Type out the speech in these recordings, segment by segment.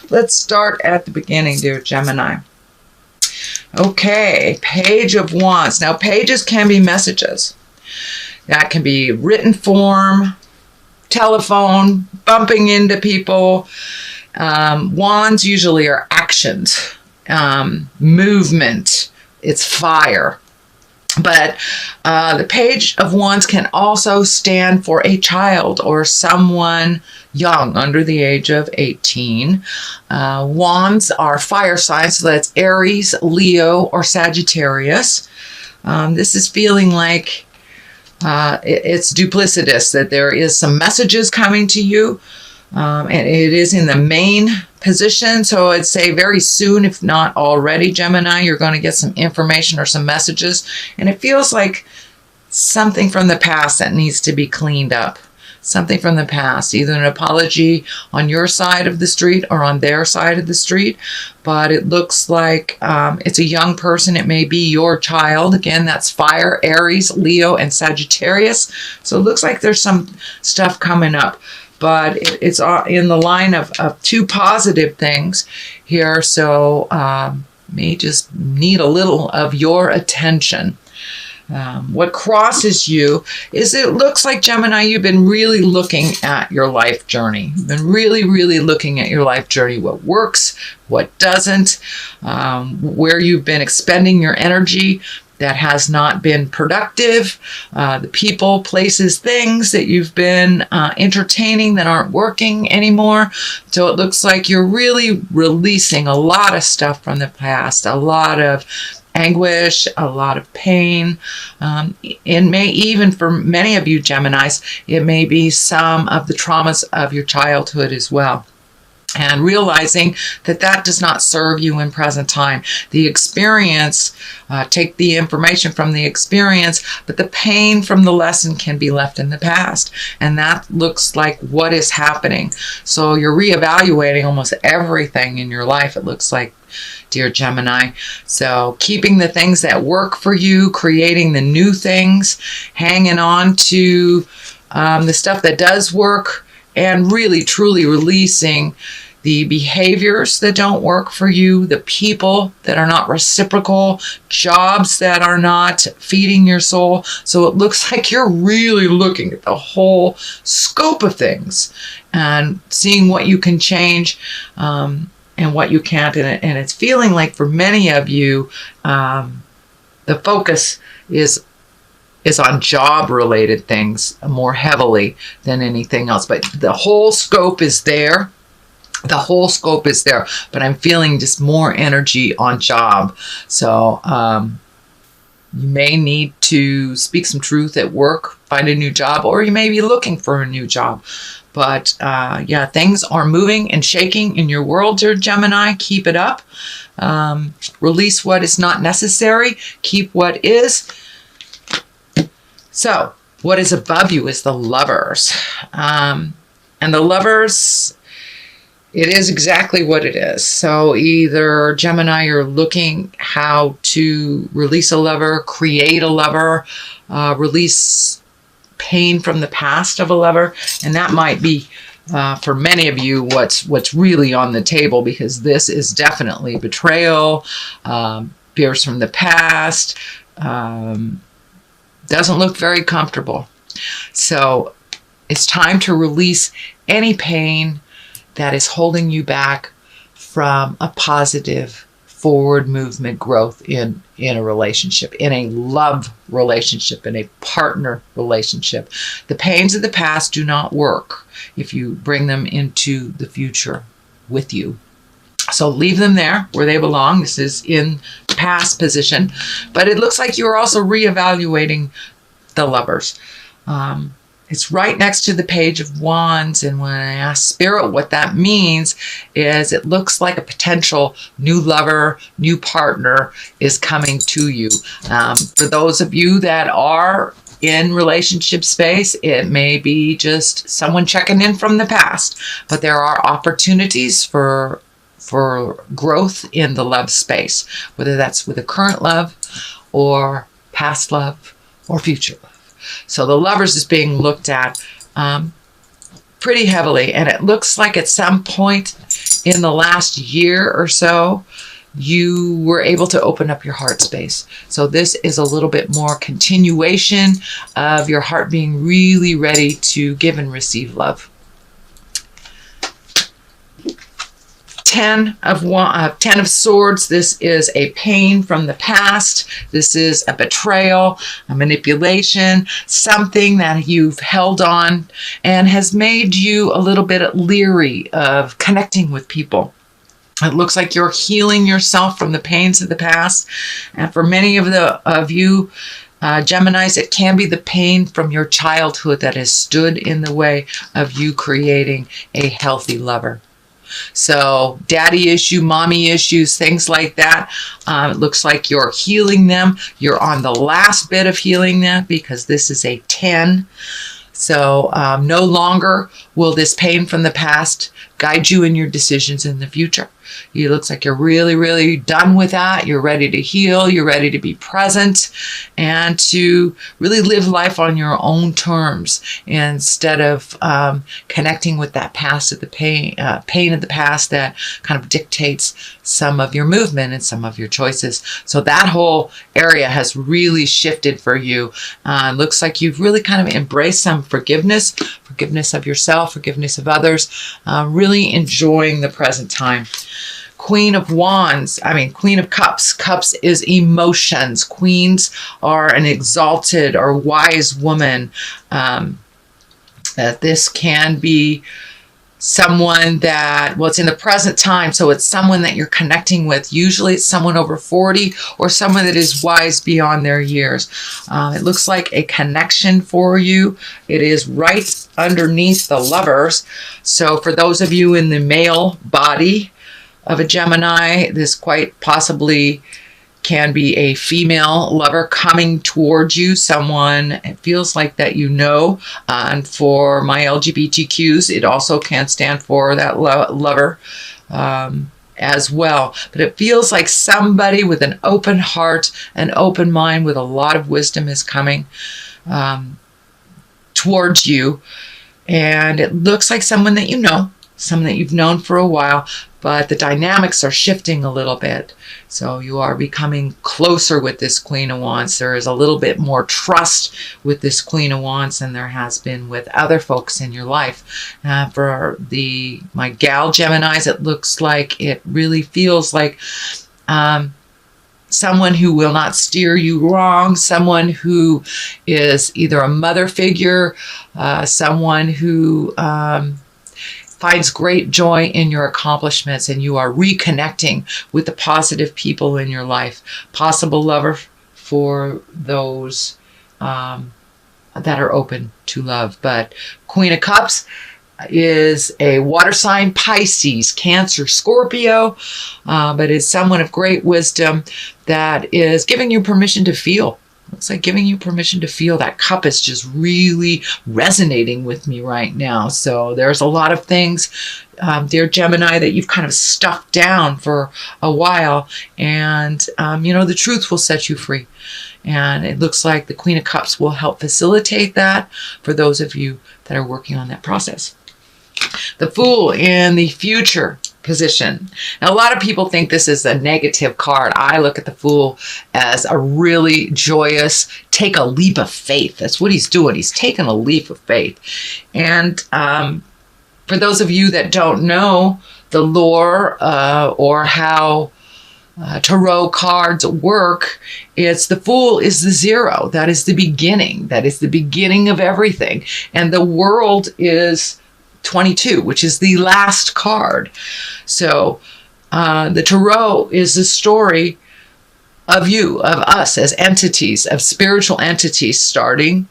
Let's start at the beginning, dear Gemini. Okay, Page of Wands. Now, pages can be messages. That can be written form, telephone, bumping into people. Wands usually are actions, movement. It's fire. But the Page of Wands can also stand for a child or someone young, under the age of 18. Wands are fire signs, so that's Aries, Leo, or Sagittarius. This is feeling like it's duplicitous, that there is some messages coming to you, and it is in the main position. So I'd say very soon, if not already, Gemini, you're going to get some information or some messages. And it feels like something from the past that needs to be cleaned up. Something from the past, either an apology on your side of the street or on their side of the street. But it looks like it's a young person. It may be your child. Again, that's fire, Aries, Leo, and Sagittarius. So it looks like there's some stuff coming up. But it's in the line of two positive things here. So may just need a little of your attention. What crosses you is, it looks like, Gemini, you've been really looking at your life journey. You've been really, really looking at your life journey, what works, what doesn't, where you've been expending your energy that has not been productive, the people, places, things that you've been entertaining that aren't working anymore. So it looks like you're really releasing a lot of stuff from the past, a lot of anguish, a lot of pain. It may even, for many of you Geminis, it may be some of the traumas of your childhood as well. And realizing that that does not serve you in present time. The experience, take the information from the experience, but the pain from the lesson can be left in the past. And that looks like what is happening. So you're reevaluating almost everything in your life, it looks like, dear Gemini. So keeping the things that work for you, creating the new things, hanging on to the stuff that does work, and really truly releasing the behaviors that don't work for you, the people that are not reciprocal, jobs that are not feeding your soul. So it looks like you're really looking at the whole scope of things and seeing what you can change and what you can't. And it's feeling like, for many of you, the focus is on job-related things more heavily than anything else. But the whole scope is there. The whole scope is there. But I'm feeling just more energy on job. So you may need to speak some truth at work, find a new job, or you may be looking for a new job. But yeah, things are moving and shaking in your world, dear Gemini. Keep it up. Release what is not necessary. Keep what is. So, what is above you is the Lovers. And the Lovers, it is exactly what it is. So either, Gemini, you're looking how to release a lover, create a lover, release pain from the past of a lover. And that might be, for many of you, what's really on the table, because this is definitely betrayal, fears from the past, doesn't look very comfortable. So it's time to release any pain that is holding you back from a positive forward movement, growth in a relationship, in a love relationship, in a partner relationship. The pains of the past do not work if you bring them into the future with you. So leave them there where they belong. This is in past position, but it looks like you're also reevaluating the Lovers. It's right next to the Page of Wands, and when I ask Spirit what that means, is it looks like a potential new lover, new partner is coming to you. For those of you that are in relationship space, it may be just someone checking in from the past, but there are opportunities for growth in the love space, whether that's with a current love or past love or future love. So the Lovers is being looked at pretty heavily, and it looks like at some point in the last year or so, you were able to open up your heart space. So this is a little bit more continuation of your heart being really ready to give and receive love. 10 of Swords. This is a pain from the past. This is a betrayal, a manipulation, something that you've held on and has made you a little bit leery of connecting with people. It looks like you're healing yourself from the pains of the past. And for many of you, Geminis, it can be the pain from your childhood that has stood in the way of you creating a healthy lover. So daddy issue, mommy issues, things like that. It looks like you're healing them. You're on the last bit of healing them because this is a 10. So no longer will this pain from the past guide you in your decisions in the future. It looks like you're really, really done with that. You're ready to heal. You're ready to be present and to really live life on your own terms instead of connecting with that past of the pain of the past that kind of dictates some of your movement and some of your choices. So that whole area has really shifted for you. Looks like you've really kind of embraced some forgiveness of yourself, forgiveness of others, really enjoying the present time. Queen of Cups. Cups is emotions. Queens are an exalted or wise woman. This can be someone that, well, it's in the present time, so it's someone that you're connecting with. Usually it's someone over 40 or someone that is wise beyond their years. It looks like a connection for you. It is right underneath the Lovers. So for those of you in the male body of a Gemini, this quite possibly can be a female lover coming towards you, someone it feels like that you know. And for my LGBTQs, it also can stand for that lover as well. But it feels like somebody with an open heart, an open mind, with a lot of wisdom is coming towards you. And it looks like someone that you know, someone that you've known for a while, but the dynamics are shifting a little bit. So you are becoming closer with this Queen of Wands. There is a little bit more trust with this Queen of Wands than there has been with other folks in your life. For my gal Geminis, it looks like it really feels like someone who will not steer you wrong, someone who is either a mother figure, someone who finds great joy in your accomplishments, and you are reconnecting with the positive people in your life. Possible lover for those that are open to love. But Queen of Cups is a water sign, Pisces, Cancer, Scorpio, but is someone of great wisdom that is giving you permission to feel. Looks like giving you permission to feel. That cup is just really resonating with me right now. So there's a lot of things, dear Gemini, that you've kind of stuffed down for a while. And, the truth will set you free. And it looks like the Queen of Cups will help facilitate that for those of you that are working on that process. The Fool in the future position. Now, a lot of people think this is a negative card. I look at the Fool as a really joyous, take a leap of faith. That's what he's doing. He's taking a leap of faith. And for those of you that don't know the lore or how tarot cards work, it's the Fool is the 0. That is the beginning. That is the beginning of everything. And the World is 22, which is the last card. So the tarot is the story of you, of us as entities, of spiritual entities, starting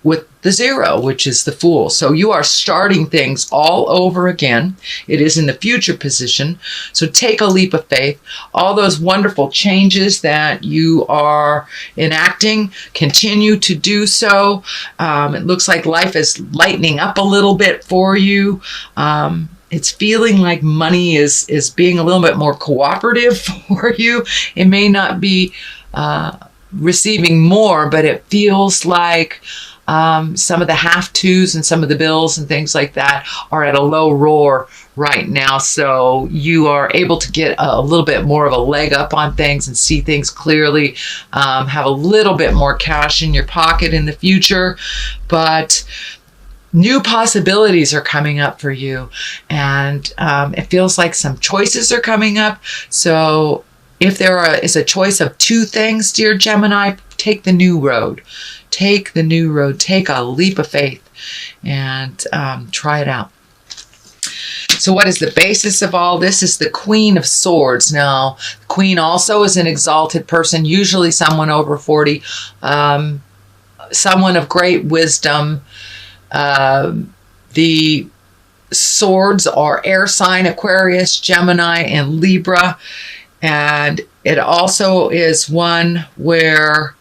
with the 0, which is the Fool. So you are starting things all over again. It is in the future position. So take a leap of faith. All those wonderful changes that you are enacting, continue to do so. It looks like life is lightening up a little bit for you. It's feeling like money is being a little bit more cooperative for you. It may not be receiving more, but it feels like Some of the have-tos and some of the bills and things like that are at a low roar right now. So you are able to get a little bit more of a leg up on things and see things clearly, have a little bit more cash in your pocket in the future. But new possibilities are coming up for you, and it feels like some choices are coming up. So if there is a choice of two things, dear Gemini, take the new road. Take the new road. Take a leap of faith and try it out. So what is the basis of all this? Is the Queen of Swords. Now, the Queen also is an exalted person, usually someone over 40, someone of great wisdom. The swords are air sign, Aquarius, Gemini, and Libra. And it also is one where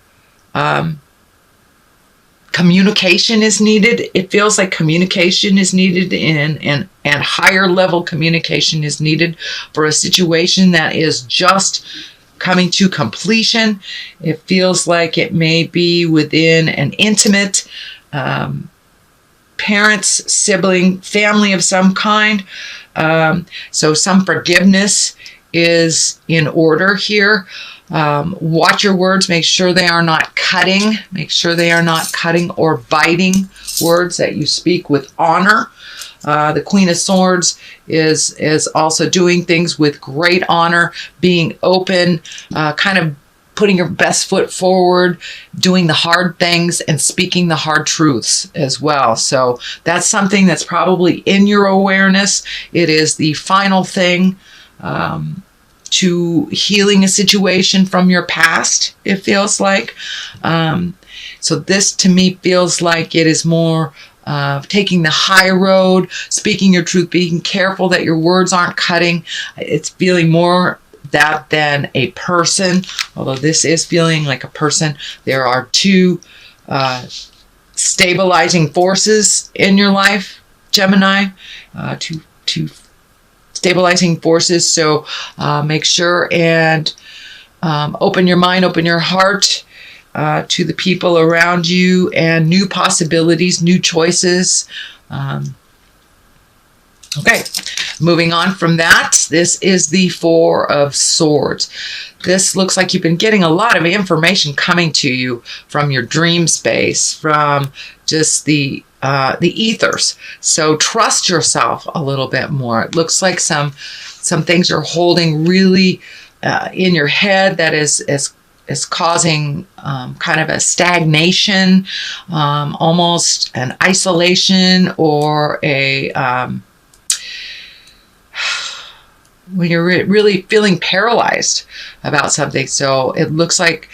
communication is needed. It feels like communication is needed and higher level communication is needed for a situation that is just coming to completion. It feels like it may be within an intimate parents, sibling, family of some kind. So some forgiveness is in order here. Watch your words. Make sure they are not cutting. Make sure they are not cutting or biting words, that you speak with honor. The Queen of Swords is also doing things with great honor, being open, kind of putting your best foot forward, doing the hard things, and speaking the hard truths as well. So that's something that's probably in your awareness. It is the final thing to healing a situation from your past, it feels like. So this to me feels like it is more taking the high road, speaking your truth, being careful that your words aren't cutting. It's feeling more that than a person, although this is feeling like a person. There are two stabilizing forces in your life, Gemini, two stabilizing forces. So make sure and open your mind, open your heart to the people around you and new possibilities, new choices. Okay, moving on from that, this is the Four of Swords. This looks like you've been getting a lot of information coming to you from your dream space, from just the ethers. So trust yourself a little bit more. It looks like some things are holding really in your head that is causing kind of a stagnation, almost an isolation, or a when you're really feeling paralyzed about something. So it looks like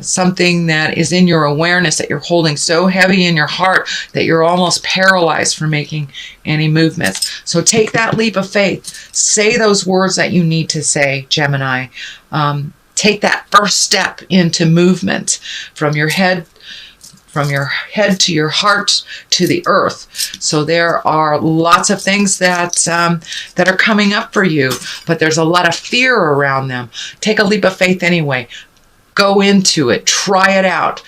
something that is in your awareness that you're holding so heavy in your heart that you're almost paralyzed from making any movements. So take that leap of faith. Say those words that you need to say, Gemini. Take that first step into movement from your head to your heart to the earth. So there are lots of things that are coming up for you, but there's a lot of fear around them. Take a leap of faith anyway. Go into it. Try it out.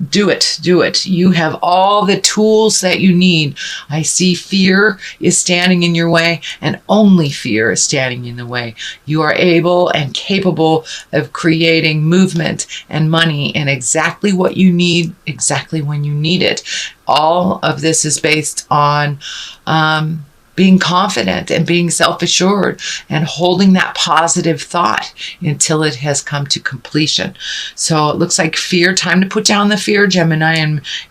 Do it. You have all the tools that you need. I see fear is standing in your way, and only fear is standing in the way. You are able and capable of creating movement and money and exactly what you need, exactly when you need it. All of this is based on being confident and being self-assured and holding that positive thought until it has come to completion. So it looks like fear, time to put down the fear, Gemini,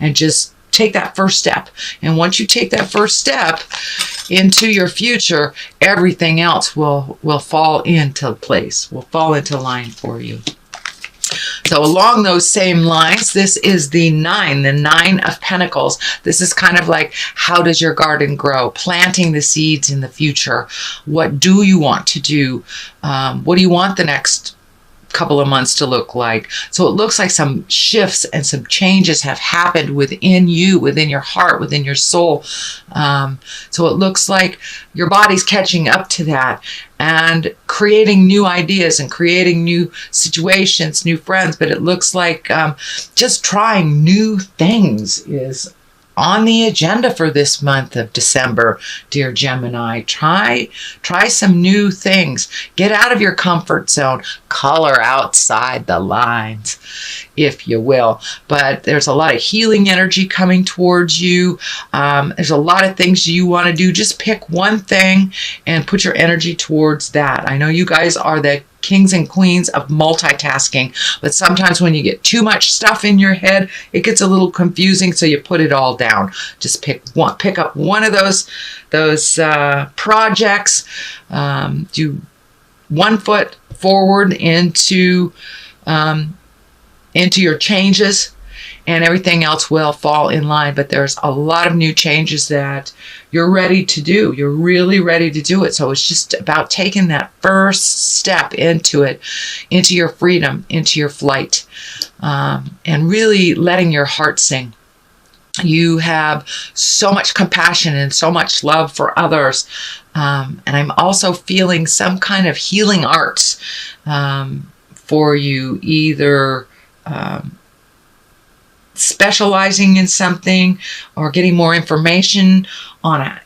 and just take that first step. And once you take that first step into your future, everything else will fall into place, will fall into line for you. So along those same lines, this is the Nine of Pentacles. This is kind of like, how does your garden grow? Planting the seeds in the future. What do you want to do? What do you want the next couple of months to look like. So it looks like some shifts and some changes have happened within you, within your heart, within your soul. So it looks like your body's catching up to that and creating new ideas and creating new situations, new friends. But it looks like just trying new things is on the agenda for this month of December, dear Gemini. Try some new things. Get out of your comfort zone. Color outside the lines, if you will. But there's a lot of healing energy coming towards you. There's a lot of things you want to do. Just pick one thing and put your energy towards that. I know you guys are the kings and queens of multitasking, but sometimes when you get too much stuff in your head, it gets a little confusing, so you put it all down. Just pick up one of those projects. Do one foot forward into your changes, and everything else will fall in line. But there's a lot of new changes that you're ready to do. You're really ready to do it. So it's just about taking that first step into it, into your freedom, into your flight, and really letting your heart sing. You have so much compassion and so much love for others. And I'm also feeling some kind of healing arts for you, either specializing in something or getting more information on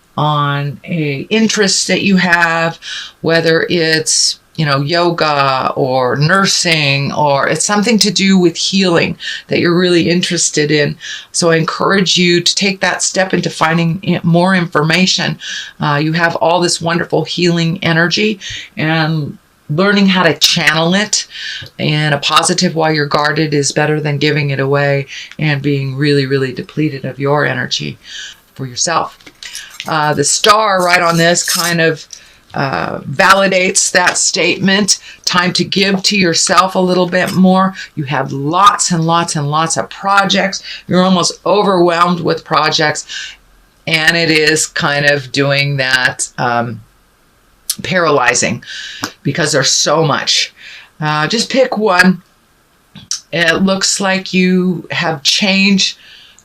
a interest that you have, whether it's yoga or nursing, or it's something to do with healing that you're really interested in. So I encourage you to take that step into finding more information. You have all this wonderful healing energy, and learning how to channel it in a positive while you're guarded is better than giving it away and being really, really depleted of your energy for yourself. The star right on this kind of validates that statement. Time to give to yourself a little bit more. You have lots and lots and lots of projects. You're almost overwhelmed with projects, and it is kind of doing that paralyzing because there's so much. Just pick one. It looks like you have changed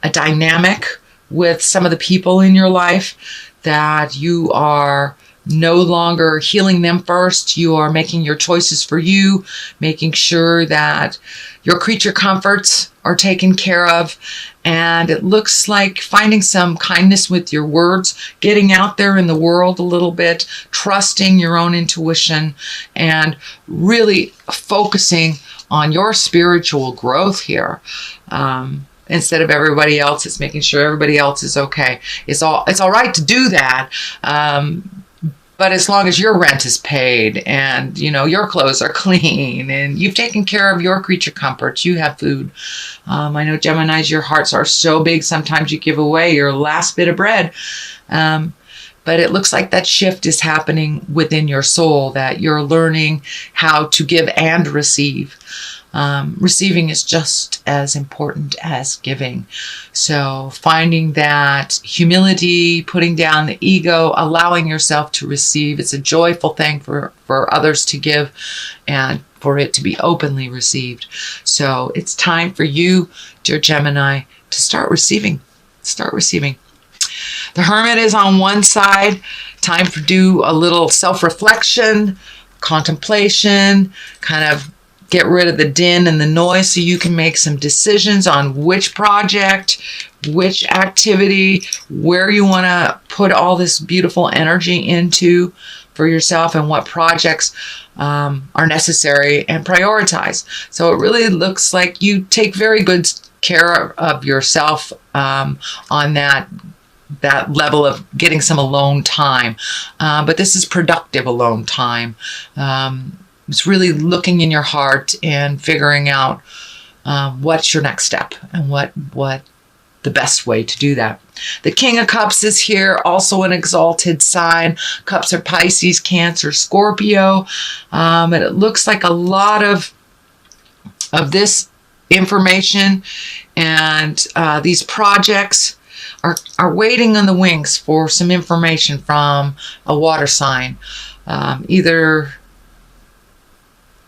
a dynamic with some of the people in your life, that you are no longer healing them first. You are making your choices for you, making sure that your creature comforts are taken care of. And it looks like finding some kindness with your words, getting out there in the world a little bit, trusting your own intuition, and really focusing on your spiritual growth here. Instead of everybody else, it's making sure everybody else is okay. It's all right to do that. But as long as your rent is paid and, your clothes are clean and you've taken care of your creature comforts, you have food. I know Geminis, your hearts are so big, sometimes you give away your last bit of bread. But it looks like that shift is happening within your soul, that you're learning how to give and receive. Receiving is just as important as giving. So finding that humility, putting down the ego, allowing yourself to receive. It's a joyful thing for others to give and for it to be openly received. So it's time for you, dear Gemini, to start receiving. Start receiving. The Hermit is on one side. Time to do a little self-reflection, contemplation, kind of get rid of the din and the noise so you can make some decisions on which project, which activity, where you want to put all this beautiful energy into for yourself, and what projects are necessary, and prioritize. So it really looks like you take very good care of yourself on that level of getting some alone time. But this is productive alone time. It's really looking in your heart and figuring out what's your next step and what the best way to do that. The King of Cups is here, also an exalted sign. Cups are Pisces, Cancer, Scorpio. And it looks like a lot of this information and these projects are waiting on the wings for some information from a water sign. Either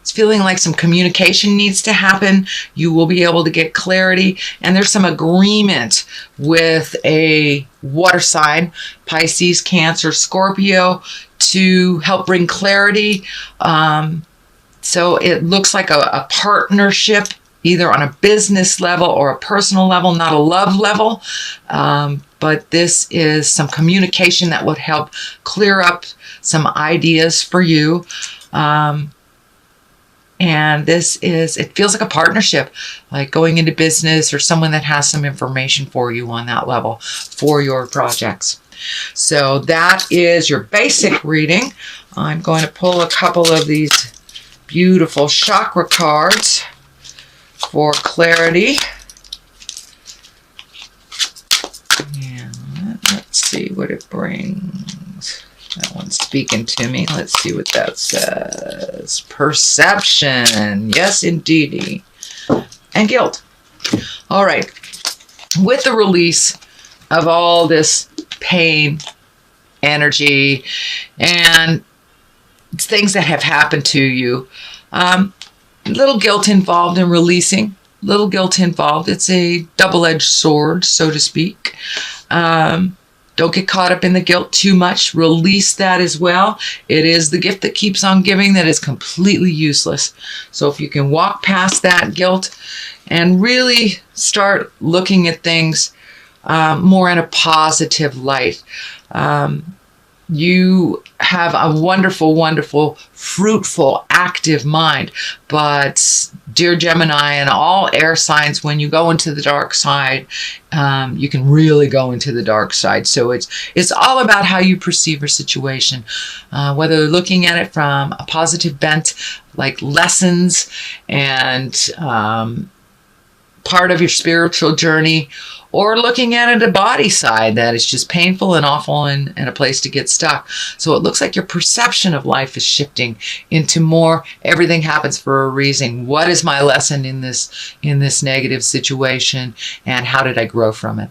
it's feeling like some communication needs to happen. You will be able to get clarity. And there's some agreement with a water sign, Pisces, Cancer, Scorpio, to help bring clarity. So it looks like a partnership, either on a business level or a personal level, not a love level. But this is some communication that would help clear up some ideas for you. And it feels like a partnership, like going into business or someone that has some information for you on that level for your projects. So that is your basic reading. I'm going to pull a couple of these beautiful chakra cards for clarity. And let's see what it brings. That one's speaking to me. Let's see what that says. Perception. Yes, indeedy. And guilt. All right. With the release of all this pain, energy, and things that have happened to you, little guilt involved in releasing. Little guilt involved. It's a double-edged sword, so to speak. Don't get caught up in the guilt too much. Release that as well. It is the gift that keeps on giving that is completely useless. So if you can walk past that guilt and really start looking at things more in a positive light, you have a wonderful, wonderful, fruitful, active mind. But dear Gemini and all air signs, when you go into the dark side, you can really go into the dark side. So it's all about how you perceive a situation, whether looking at it from a positive bent, like lessons and part of your spiritual journey, or looking at it a body side that is just painful and awful and a place to get stuck. So it looks like your perception of life is shifting into more everything happens for a reason. What is my lesson in this negative situation, and how did I grow from it?